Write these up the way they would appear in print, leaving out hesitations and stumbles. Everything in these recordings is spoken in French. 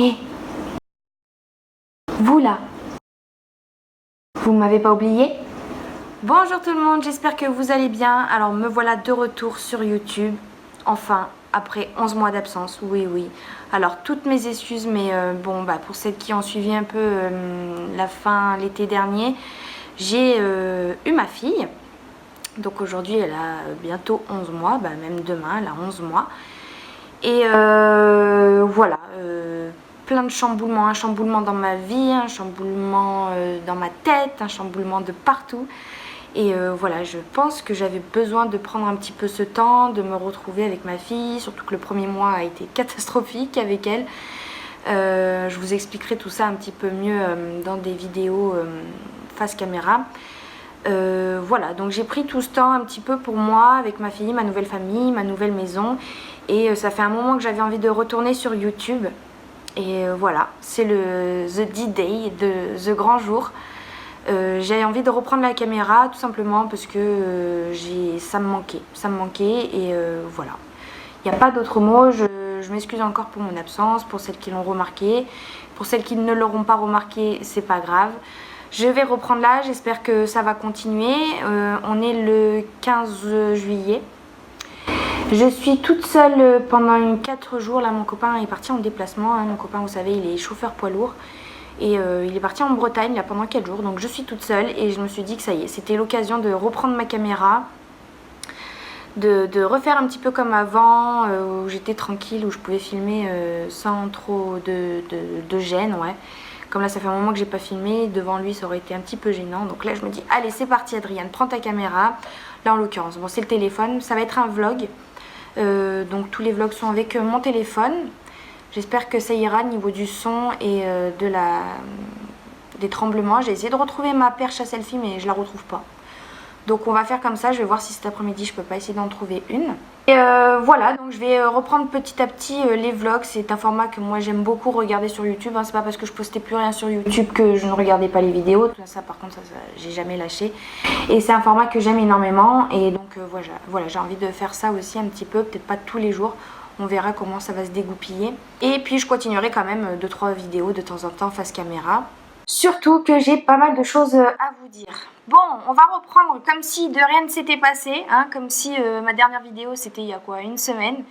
Hé, vous là, vous m'avez pas oublié? Bonjour tout le monde, j'espère que vous allez bien. Alors me voilà de retour sur YouTube. Enfin, après 11 mois d'absence, oui. Alors toutes mes excuses, mais bon, pour celles qui ont suivi un peu l'été dernier, j'ai eu ma fille. Donc aujourd'hui, elle a bientôt 11 mois, même demain, elle a 11 mois. Et voilà, plein de chamboulements, un chamboulement dans ma vie, un chamboulement dans ma tête, un chamboulement de partout. Et voilà, je pense que j'avais besoin de prendre un petit peu ce temps, de me retrouver avec ma fille, surtout que le premier mois a été catastrophique avec elle. Je vous expliquerai tout ça un petit peu mieux dans des vidéos face caméra. Voilà, donc j'ai pris tout ce temps un petit peu pour moi, avec ma fille, ma nouvelle famille, ma nouvelle maison. Et ça fait un moment que j'avais envie de retourner sur YouTube. Et voilà, c'est le The D-Day, The grand jour. J'avais envie de reprendre la caméra tout simplement parce que ça me manquait et voilà. Il n'y a pas d'autre mot, je m'excuse encore pour mon absence, pour celles qui l'ont remarqué. Pour celles qui ne l'auront pas remarqué, c'est pas grave. Je vais reprendre là, j'espère que ça va continuer. On est le 15 juillet. Je suis toute seule pendant 4 jours. Là, mon copain est parti en déplacement. Mon copain, vous savez, il est chauffeur poids lourd. Et il est parti en Bretagne là, pendant 4 jours. Donc je suis toute seule et je me suis dit que ça y est, c'était l'occasion de reprendre ma caméra. De refaire un petit peu comme avant, où j'étais tranquille, où je pouvais filmer sans trop de gêne, ouais. Comme là, ça fait un moment que j'ai pas filmé, devant lui, ça aurait été un petit peu gênant. Donc là, je me dis, allez, c'est parti, Adriane, prends ta caméra. Là, en l'occurrence, bon, c'est le téléphone, ça va être un vlog. Donc tous les vlogs sont avec mon téléphone. J'espère que ça ira au niveau du son et des tremblements. J'ai essayé de retrouver ma perche à selfie, mais je la retrouve pas. Donc on va faire comme ça, je vais voir si cet après-midi je peux pas essayer d'en trouver une. Et voilà, donc je vais reprendre petit à petit les vlogs. C'est un format que moi j'aime beaucoup regarder sur YouTube. C'est pas parce que je postais plus rien sur YouTube que je ne regardais pas les vidéos. Ça par contre, ça j'ai jamais lâché. Et c'est un format que j'aime énormément. Et donc voilà, j'ai envie de faire ça aussi un petit peu, peut-être pas tous les jours. On verra comment ça va se dégoupiller. Et puis je continuerai quand même 2-3 vidéos de temps en temps face caméra. Surtout que j'ai pas mal de choses à vous dire. Bon, on va reprendre comme si de rien ne s'était passé, comme si ma dernière vidéo c'était il y a quoi, une semaine.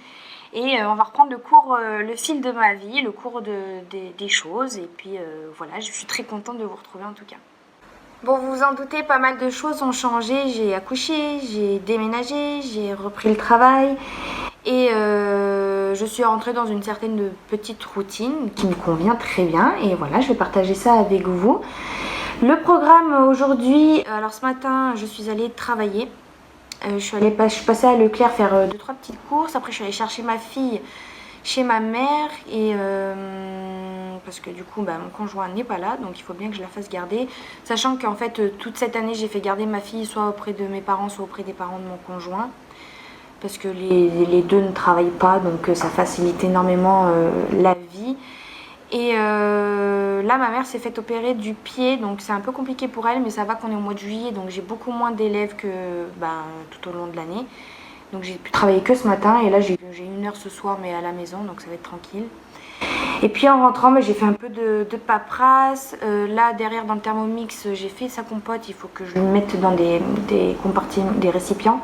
Et on va reprendre le fil de ma vie, le cours des choses. Et puis voilà, je suis très contente de vous retrouver en tout cas. Bon, vous vous en doutez, pas mal de choses ont changé. J'ai accouché, j'ai déménagé, j'ai repris le travail. Et je suis rentrée dans une certaine petite routine qui me convient très bien. Et voilà, je vais partager ça avec vous. Le programme aujourd'hui, alors ce matin, je suis allée travailler. Je suis passée à Leclerc faire 2-3 petites courses. Après, je suis allée chercher ma fille chez ma mère. Et parce que du coup, mon conjoint n'est pas là. Donc, il faut bien que je la fasse garder. Sachant qu'en fait, toute cette année, j'ai fait garder ma fille soit auprès de mes parents, soit auprès des parents de mon conjoint. Parce que les deux ne travaillent pas, donc ça facilite énormément la vie. Et là, ma mère s'est fait opérer du pied, donc c'est un peu compliqué pour elle, mais ça va qu'on est au mois de juillet, donc j'ai beaucoup moins d'élèves que tout au long de l'année. Donc j'ai pu travailler que ce matin, et là j'ai 1 heure ce soir, mais à la maison, donc ça va être tranquille. Et puis en rentrant, j'ai fait un peu de paperasse. Là derrière dans le Thermomix, j'ai fait sa compote. Il faut que je le mette dans des compartiments, des récipients.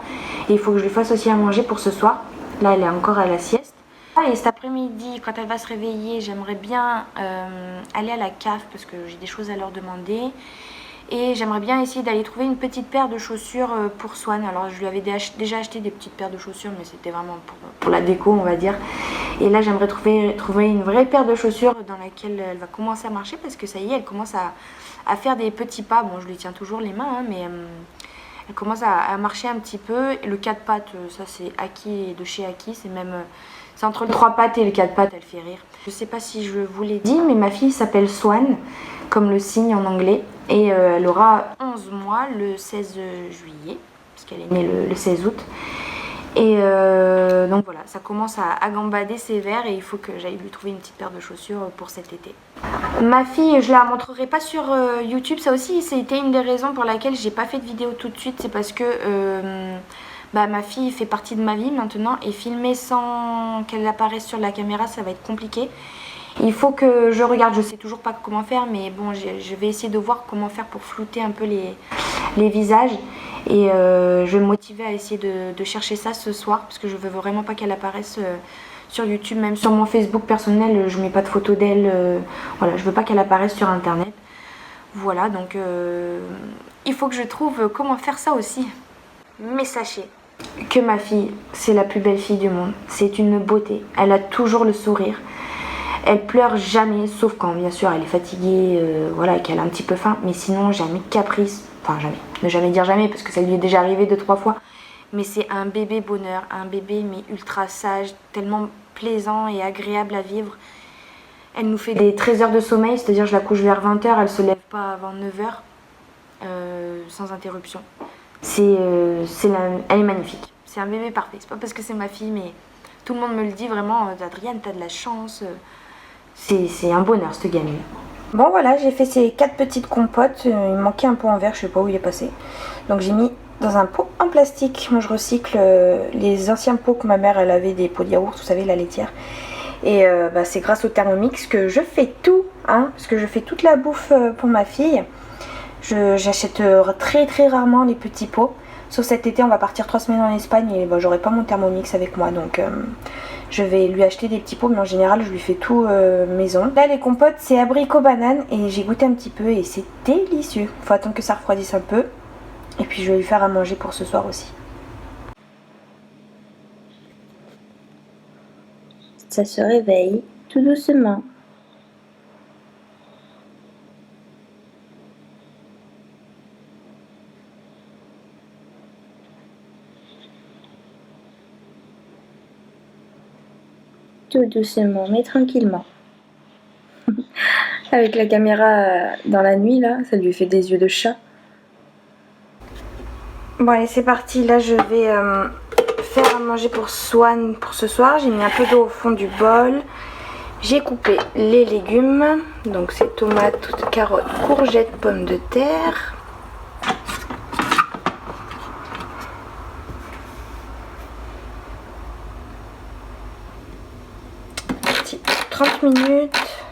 Et il faut que je lui fasse aussi à manger pour ce soir. Là elle est encore à la sieste. Et cet après-midi, quand elle va se réveiller, j'aimerais bien aller à la CAF parce que j'ai des choses à leur demander. Et j'aimerais bien essayer d'aller trouver une petite paire de chaussures pour Swan. Alors je lui avais déjà acheté des petites paires de chaussures, mais c'était vraiment pour la déco, on va dire. Et là j'aimerais trouver une vraie paire de chaussures dans laquelle elle va commencer à marcher, parce que ça y est, elle commence à faire des petits pas. Bon, je lui tiens toujours les mains, mais elle commence à marcher un petit peu. Et le 4 pattes, ça c'est Aki, de chez Aki, c'est entre le 3 pattes et le 4 pattes, elle fait rire. Je sais pas si je vous l'ai dit, mais ma fille s'appelle Swan, comme le cygne en anglais. Et elle aura 11 mois le 16 juillet, parce qu'elle est née le 16 août. Et donc voilà, ça commence à gambader sévère et il faut que j'aille lui trouver une petite paire de chaussures pour cet été. Ma fille, je la montrerai pas sur YouTube. Ça aussi, c'était une des raisons pour laquelle j'ai pas fait de vidéo tout de suite. C'est parce que ma fille fait partie de ma vie maintenant et filmer sans qu'elle apparaisse sur la caméra, ça va être compliqué. Il faut que je regarde, je sais toujours pas comment faire, mais bon, je vais essayer de voir comment faire pour flouter un peu les visages. Et je vais me motiver à essayer de chercher ça ce soir, parce que je veux vraiment pas qu'elle apparaisse sur YouTube, même sur mon Facebook personnel, je mets pas de photos d'elle. Voilà, je veux pas qu'elle apparaisse sur internet. Voilà, donc il faut que je trouve comment faire ça aussi. Mais sachez que ma fille, c'est la plus belle fille du monde. C'est une beauté. Elle a toujours le sourire. Elle pleure jamais, sauf quand bien sûr elle est fatiguée, voilà, qu'elle a un petit peu faim. Mais sinon jamais caprice. Enfin jamais. Ne jamais dire jamais parce que ça lui est déjà arrivé 2-3 fois. Mais c'est un bébé bonheur, un bébé mais ultra sage, tellement plaisant et agréable à vivre. Elle nous fait des 13 heures de sommeil, c'est-à-dire je la couche vers 20 h, elle se lève pas avant 9 h, sans interruption. Elle est magnifique. C'est un bébé parfait. C'est pas parce que c'est ma fille, mais tout le monde me le dit vraiment. Adriane, t'as de la chance. C'est un bonheur cette gamine. Bon voilà, j'ai fait ces 4 petites compotes. Il me manquait un pot en verre, je sais pas où il est passé. Donc j'ai mis dans un pot en plastique. Moi je recycle les anciens pots que ma mère elle avait, des pots de yaourt, vous savez, la laitière. Et c'est grâce au Thermomix que je fais tout, hein, parce que je fais toute la bouffe pour ma fille. J'achète très rarement les petits pots. Sauf cet été, on va partir 3 semaines en Espagne et j'aurai pas mon Thermomix avec moi. Donc je vais lui acheter des petits pots, mais en général je lui fais tout maison. Là les compotes c'est abricot banane et j'ai goûté un petit peu et c'est délicieux. Faut attendre que ça refroidisse un peu. Et puis je vais lui faire à manger pour ce soir aussi. Ça se réveille tout doucement. Tout doucement, mais tranquillement. Avec la caméra dans la nuit, là, ça lui fait des yeux de chat. Bon allez, c'est parti. Là, je vais faire à manger pour Swan pour ce soir. J'ai mis un peu d'eau au fond du bol. J'ai coupé les légumes. Donc c'est tomates, carottes, courgettes, pommes de terre. Petit 30 minutes.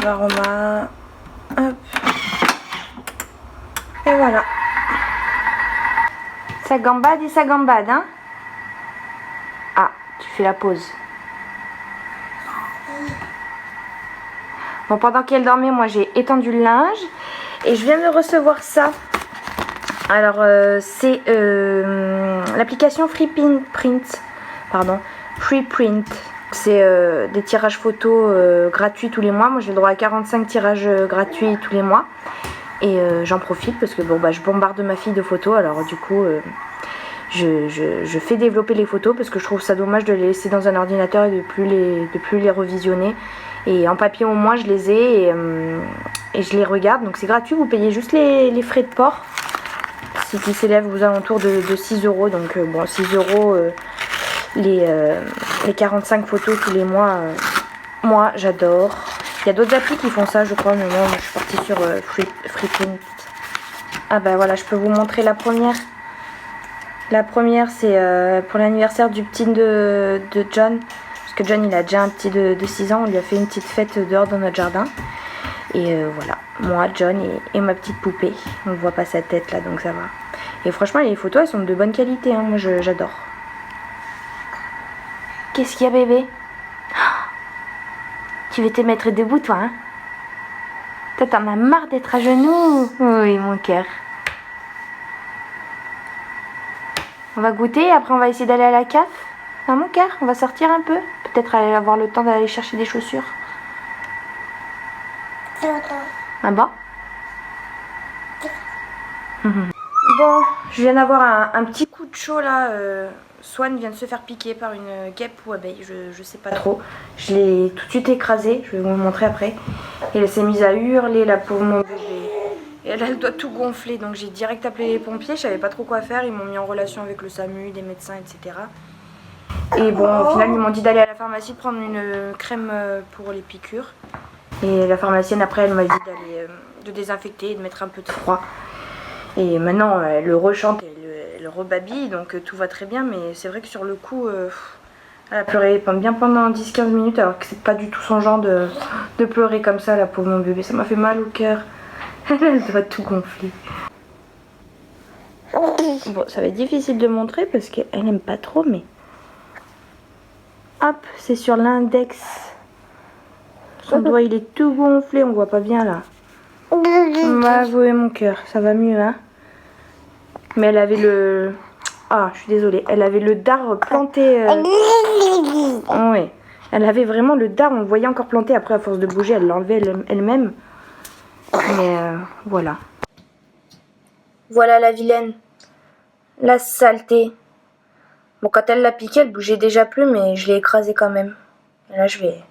L'aroma. Hop. Et voilà. Ça gambade et ça gambade, hein? Ah, tu fais la pause. Bon, pendant qu'elle dormait, moi j'ai étendu le linge. Et je viens de recevoir ça. Alors, c'est l'application Freeprint. Pardon, Freeprint. C'est des tirages photos gratuits tous les mois. Moi j'ai le droit à 45 tirages gratuits tous les mois. Et j'en profite parce que bon, je bombarde ma fille de photos. Alors du coup, je fais développer les photos parce que je trouve ça dommage de les laisser dans un ordinateur et de plus les revisionner. Et en papier au moins je les ai et je les regarde. Donc c'est gratuit, vous payez juste les frais de port. Ce qui s'élève aux alentours de 6 €. Donc bon, 6 €. Les 45 photos tous les mois, moi j'adore. Il y a d'autres applis qui font ça je crois, mais moi je suis partie sur Freeprint. Ah bah voilà, je peux vous montrer la première. La première c'est pour l'anniversaire du petit de John. Parce que John il a déjà un petit de 6 ans, on lui a fait une petite fête dehors dans notre jardin. Et voilà, moi, John et ma petite poupée. On ne voit pas sa tête là, donc ça va. Et franchement les photos elles sont de bonne qualité, hein. Moi j'adore. Qu'est-ce qu'il y a bébé? Tu veux te mettre debout toi, hein? Toi t'en as marre d'être à genoux? Oui mon cœur. On va goûter, après on va essayer d'aller à la caf. Hein mon cœur? On va sortir un peu. Peut-être aller avoir le temps d'aller chercher des chaussures. Ah bon? Bon, je viens d'avoir un petit coup de chaud là. Swan vient de se faire piquer par une guêpe ou abeille, je sais pas trop. Je l'ai tout de suite écrasée, je vais vous le montrer après. Et elle s'est mise à hurler, la pauvre mon bébé. Et elle doit tout gonfler, donc j'ai direct appelé les pompiers, je savais pas trop quoi faire. Ils m'ont mis en relation avec le SAMU, des médecins, etc. Et bon, au final, ils m'ont dit d'aller à la pharmacie, de prendre une crème pour les piqûres. Et la pharmacienne, après, elle m'a dit de désinfecter et de mettre un peu de froid. Et maintenant, elle le rechante et elle rebabille, donc tout va très bien. Mais c'est vrai que sur le coup, Elle a pleuré bien pendant 10-15 minutes alors que c'est pas du tout son genre de pleurer comme ça, la pauvre mon bébé. Ça m'a fait mal au cœur. Elle doit tout gonfler. Bon, ça va être difficile de montrer parce qu'elle aime pas trop, mais... Hop, c'est sur l'index. Son doigt, il est tout gonflé, on voit pas bien là. On va avouer mon cœur, ça va mieux, hein. Mais elle avait le... Ah, je suis désolée. Elle avait le dard planté... Oui. Elle avait vraiment le dard, on le voyait encore planté. Après, à force de bouger, elle l'enlevait elle-même. Mais voilà. Voilà la vilaine. La saleté. Bon, quand elle l'a piqué, elle bougeait déjà plus, mais je l'ai écrasée quand même. Et là, je vais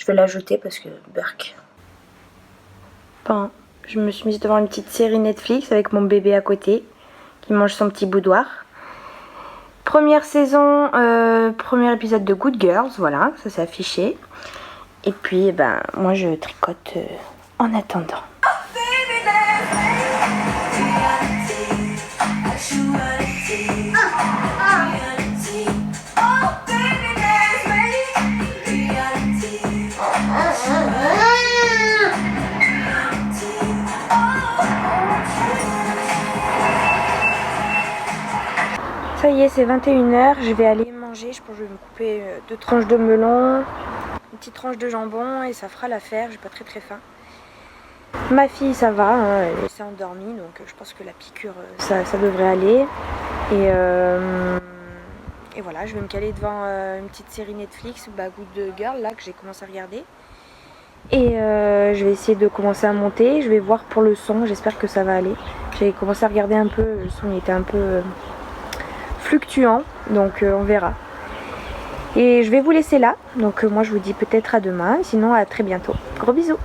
la jeter parce que... Berk. Bon, je me suis mise devant une petite série Netflix avec mon bébé à côté, qui mange son petit boudoir. Première saison, premier épisode de Good Girls, voilà, ça s'est affiché. Et puis, ben, moi je tricote en attendant. Ça y est, c'est 21 h, je vais aller manger, je pense que je vais me couper 2 tranches de melon, une petite tranche de jambon et ça fera l'affaire, j'ai pas très faim. Ma fille ça va, hein, elle s'est endormie donc je pense que la piqûre ça devrait aller. Et voilà, je vais me caler devant une petite série Netflix, Good Girl là que j'ai commencé à regarder. Et je vais essayer de commencer à monter, je vais voir pour le son, j'espère que ça va aller. J'ai commencé à regarder un peu, le son était un peu... fluctuant, donc on verra. Et je vais vous laisser là, donc moi je vous dis peut-être à demain, sinon à très bientôt. Gros bisous.